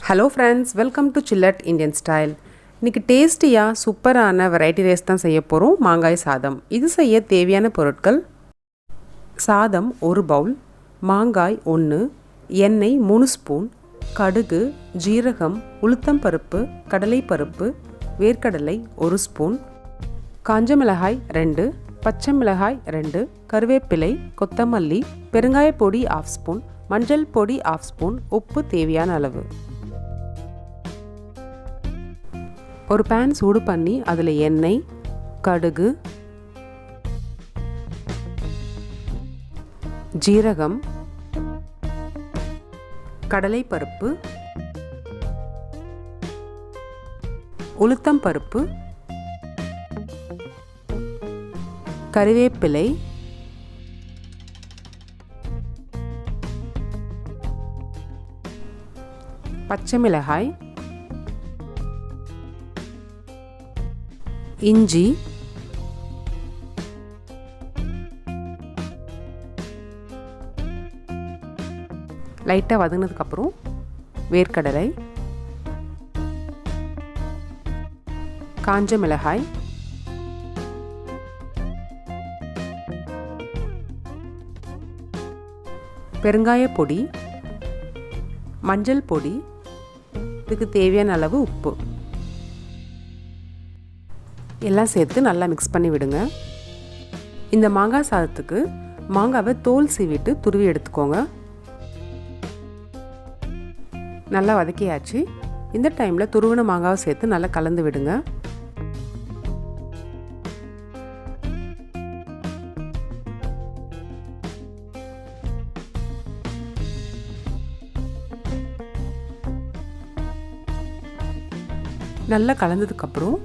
Hello friends, welcome to ChillatIndianstyle. இன்னைக்கு டேஸ்டியா சூப்பரான வெரைட்டி ரைஸ் தான் செய்ய போறோம். மாங்காய் சாதம். இது செய்ய தேவையான பொருட்கள்: சாதம் 1 பவுல், மாங்காய் 1, எண்ணெய் 3 ஸ்பூன், கடுகு, ஜீரகம், உளுத்தம் பருப்பு, கடலை பருப்பு, வேர்க்கடலை 1 ஸ்பூன், காஞ்ச மிளகாய் 2, பச்சை மிளகாய் 2, கறிவேப்பிலை, கொத்தமல்லி, பெருங்காய பொடி 1/2 ஸ்பூன், மஞ்சள் பொடி 1/2 ஸ்பூன், உப்பு தேவையான அளவு. ஒரு pan சூடு பண்ணி அதில் எண்ணெய், கடுகு, ஜீரகம், கடலை பருப்பு, உளுத்தம் பருப்பு, கறிவேப்பிலை, பச்சை மிளகாய், இஞ்சி, லைட்டாக வதங்கினதுக்கப்புறம் வேர்க்கடலை, காஞ்ச மிளகாய், பெருங்காய பொடி, மஞ்சள் பொடி, இதுக்கு தேவையான அளவு உப்பு எல்லாம் சேர்த்து நல்லா மிக்ஸ் பண்ணி விடுங்க. இந்த மாங்காய் சாதத்துக்கு மாங்காவை தோல் சீவிட்டு துருவி எடுத்துக்கோங்க. நல்லா வதக்கியாச்சு. இந்த டைமில் துருவின மாங்காவை சேர்த்து நல்லா கலந்து விடுங்க. நல்லா கலந்ததுக்கப்புறம்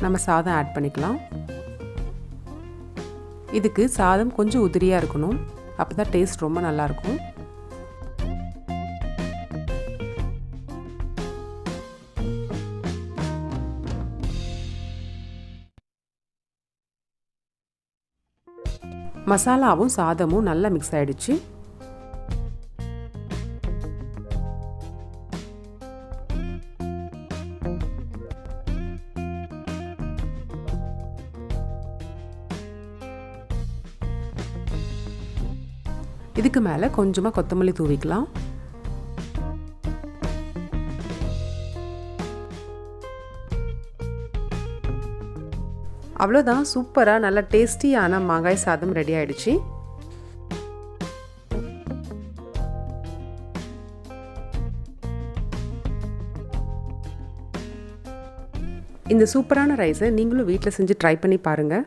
நம்ம சாதம் ஆட் பண்ணிக்கலாம். இதுக்கு சாதம் கொஞ்சம் உதிரியாக இருக்கணும், அப்போ தான் டேஸ்ட் ரொம்ப நல்லாயிருக்கும். மசாலாவும் சாதமும் நல்லா மிக்ஸ் ஆகிடுச்சு. இதுக்கு மேலே கொஞ்சமாக கொத்தமல்லி தூவிக்கலாம். அவ்வளோதான், சூப்பராக நல்ல டேஸ்டியான மாங்காய் சாதம் ரெடி ஆயிடுச்சு. இந்த சூப்பரான ரைஸை நீங்களும் வீட்டில் செஞ்சு ட்ரை பண்ணி பாருங்கள்.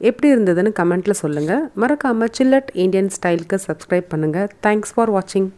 எப்படி இருந்ததுன்னு கமெண்ட்டில் சொல்லுங்கள். மறக்காமல் சில்லட் இண்டியன் ஸ்டைலுக்கு சப்ஸ்கிரைப் பண்ணுங்கள். தேங்க்ஸ் ஃபார் வாட்சிங்.